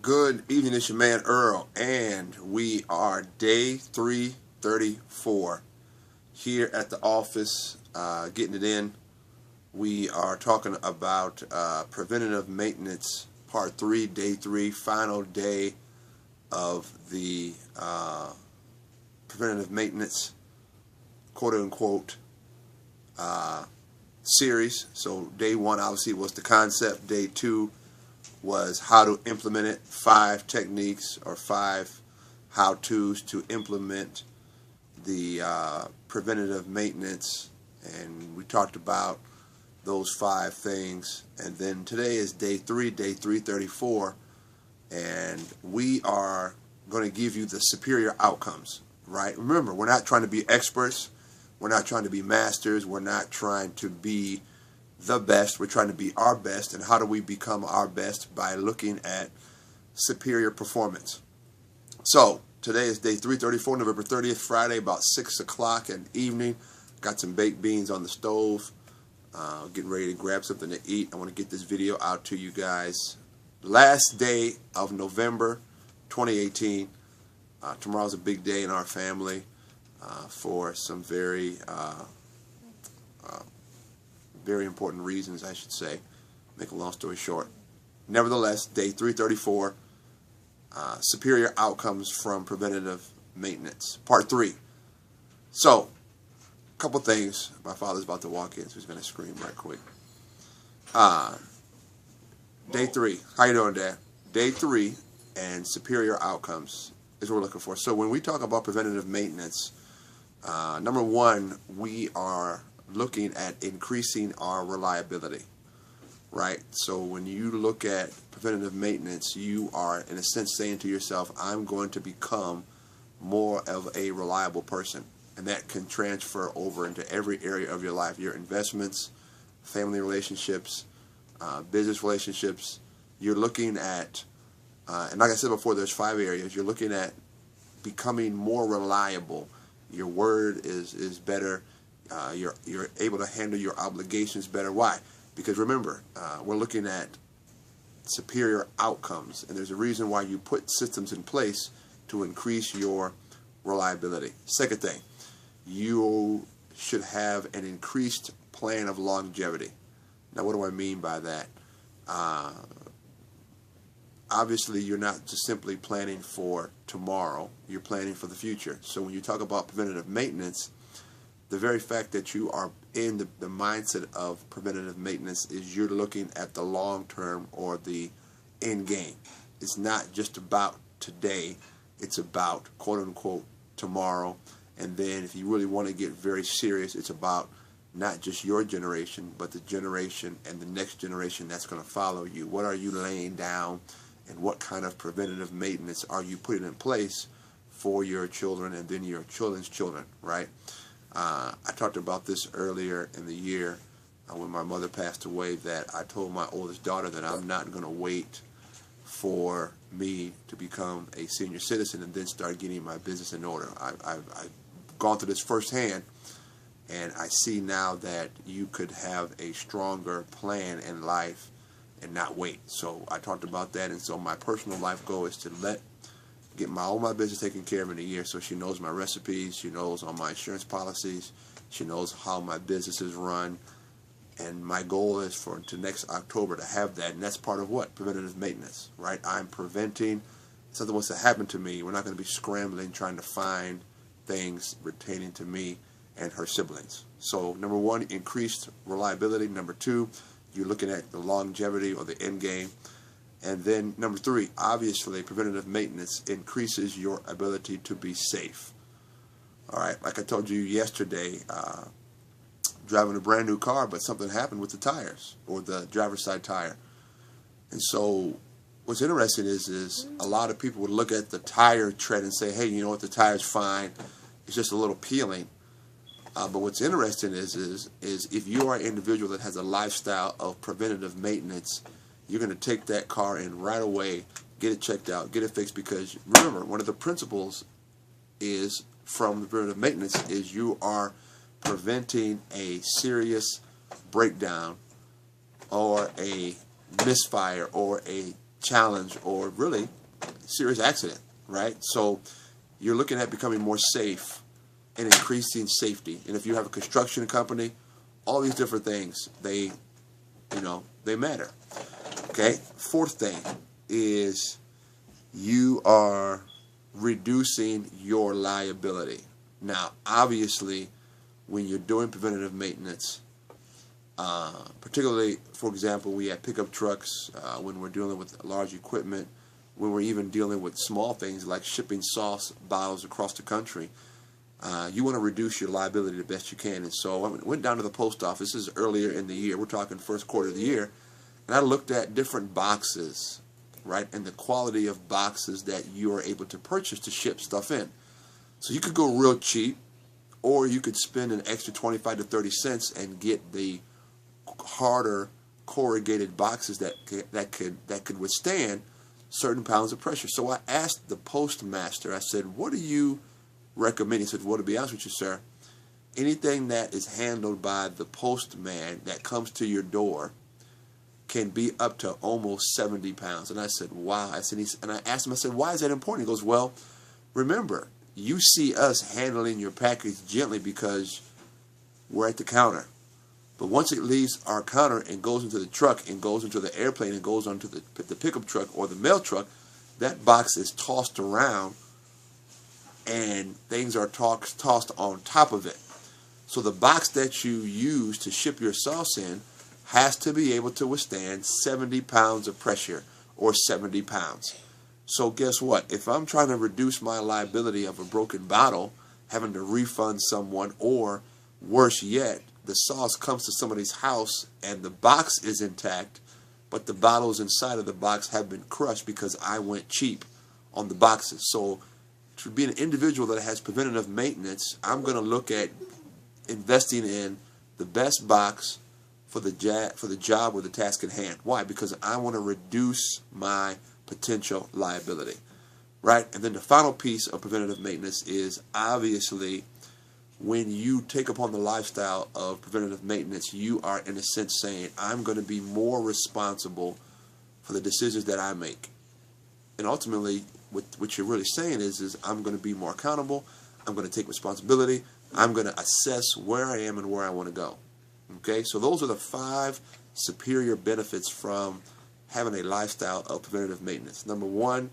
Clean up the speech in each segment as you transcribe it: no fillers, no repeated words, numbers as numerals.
Good evening, it's your man Earl, and we are day 334 here at the office, getting it in. We are talking about preventative maintenance, part 3, day 3, final day of the preventative maintenance, quote-unquote, series. So day 1 obviously was the concept, day 2 was how to implement it, 5 techniques or 5 how-tos to implement the preventative maintenance, and we talked about those 5 things. And then today is day 3, day 334, and we are going to give you the superior outcomes, right? Remember, we're not trying to be experts, we're not trying to be masters, we're not trying to be the best, we're trying to be our best. And how do we become our best? By looking at superior performance. So today is day 334, November 30th, Friday, about 6 o'clock in the evening. Got some baked beans on the stove, getting ready to grab something to eat. I want to get this video out to you guys. Last day of November 2018. Tomorrow's a big day in our family for some very important reasons, I should say. Make a long story short. Nevertheless, day 334, superior outcomes from preventative maintenance, part 3. So, a couple things. My father's about to walk in, so he's going to scream right quick. Day 3. How you doing, Dad? Day 3 and superior outcomes is what we're looking for. So when we talk about preventative maintenance, number 1, we are looking at increasing our reliability, right? So when you look at preventative maintenance, you are in a sense saying to yourself, I'm going to become more of a reliable person. And that can transfer over into every area of your life, your investments, family relationships, business relationships. You're looking at, and like I said before, there's 5 areas. You're looking at becoming more reliable. Your word is better. You're able to handle your obligations better. Why? Because remember, we're looking at superior outcomes, and there's a reason why you put systems in place to increase your reliability. Second thing, you should have an increased plan of longevity. Now, what do I mean by that? Obviously, you're not just simply planning for tomorrow, you're planning for the future. So when you talk about preventative maintenance, the very fact that you are in the mindset of preventative maintenance is you're looking at the long term, or the end game. It's not just about today, it's about quote-unquote tomorrow. And then if you really want to get very serious, it's about not just your generation, but the generation and the next generation that's going to follow you. What are you laying down, and what kind of preventative maintenance are you putting in place for your children and then your children's children, right? I talked about this earlier in the year when my mother passed away, that I told my oldest daughter that I'm not going to wait for me to become a senior citizen and then start getting my business in order. I've gone through this firsthand, and I see now that you could have a stronger plan in life and not wait. So I talked about that, and so my personal life goal is to get all my business taken care of in a year. So she knows my recipes, she knows all my insurance policies, she knows how my business is run, and my goal is for to next October to have that. And that's part of what? Preventative maintenance, right? I'm preventing something wants to happen to me. We're not going to be scrambling trying to find things pertaining to me and her siblings. So number 1, increased reliability. Number 2, you're looking at the longevity or the end game. And then number 3, obviously preventative maintenance increases your ability to be safe. Alright, like I told you yesterday, driving a brand new car, but something happened with the tires, or the driver's side tire. And so what's interesting is a lot of people would look at the tire tread and say, hey, you know what, the tire's fine, it's just a little peeling. But what's interesting is if you are an individual that has a lifestyle of preventative maintenance, you're going to take that car in right away, get it checked out, get it fixed. Because remember, one of the principles is from the preventative maintenance is you are preventing a serious breakdown or a misfire or a challenge or really serious accident, right? So you're looking at becoming more safe and increasing safety. And if you have a construction company, all these different things, they matter. Okay? Fourth thing is you are reducing your liability. Now, obviously, when you're doing preventative maintenance, particularly, for example, we have pickup trucks, when we're dealing with large equipment, when we're even dealing with small things like shipping sauce bottles across the country, you want to reduce your liability the best you can. And so I went down to the post office. This is earlier in the year. We're talking first quarter of the year. And I looked at different boxes, right, and the quality of boxes that you are able to purchase to ship stuff in. So you could go real cheap, or you could spend an extra 25 to 30 cents and get the harder corrugated boxes that could withstand certain pounds of pressure. So I asked the postmaster, I said, what do you recommend? He said, well, to be honest with you, sir, anything that is handled by the postman that comes to your door can be up to almost 70 pounds. And I said, wow. And I asked him, I said, why is that important? He goes, well, remember, you see us handling your package gently because we're at the counter. But once it leaves our counter and goes into the truck and goes into the airplane and goes onto the pickup truck or the mail truck, that box is tossed around and things are tossed on top of it. So the box that you use to ship your sauce in has to be able to withstand 70 pounds of pressure or 70 pounds. So guess what? If I'm trying to reduce my liability of a broken bottle, having to refund someone, or worse yet, the sauce comes to somebody's house and the box is intact, but the bottles inside of the box have been crushed because I went cheap on the boxes. So to be an individual that has preventative maintenance, I'm going to look at investing in the best box for the job or the task at hand. Why? Because I want to reduce my potential liability, right? And then the final piece of preventative maintenance is obviously when you take upon the lifestyle of preventative maintenance, you are in a sense saying, I'm going to be more responsible for the decisions that I make. And ultimately, what you're really saying is I'm going to be more accountable, I'm going to take responsibility, I'm going to assess where I am and where I want to go. Okay, so those are the 5 superior benefits from having a lifestyle of preventative maintenance. Number 1,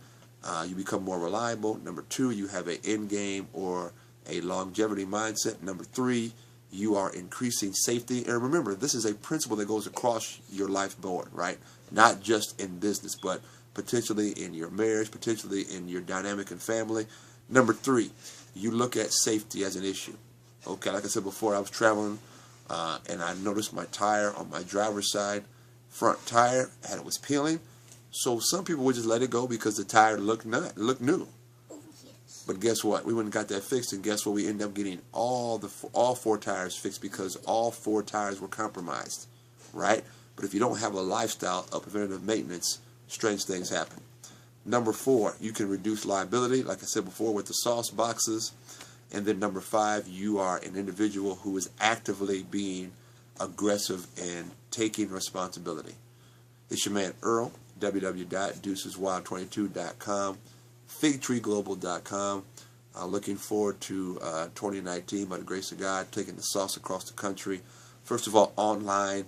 you become more reliable. Number 2, you have an end game or a longevity mindset. Number 3, you are increasing safety. And remember, this is a principle that goes across your life board, right? Not just in business, but potentially in your marriage, potentially in your dynamic and family. Number 3, you look at safety as an issue. Okay, like I said before, I was traveling and I noticed my tire on my driver's side, front tire, and it was peeling. So some people would just let it go because the tire looked new. But guess what? We went and got that fixed, and guess what? We ended up getting all 4 tires fixed because all 4 tires were compromised, right? But if you don't have a lifestyle of preventative maintenance, strange things happen. Number 4, you can reduce liability, like I said before, with the sauce boxes. And then number 5, you are an individual who is actively being aggressive and taking responsibility. It's your man Earl, www.deuceswild22.com, FigTreeGlobal.com. Looking forward to 2019, by the grace of God, taking the sauce across the country. First of all, online,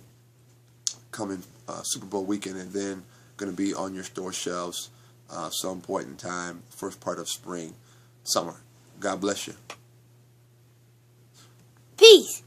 coming Super Bowl weekend, and then going to be on your store shelves some point in time, first part of spring, summer. God bless you. Peace.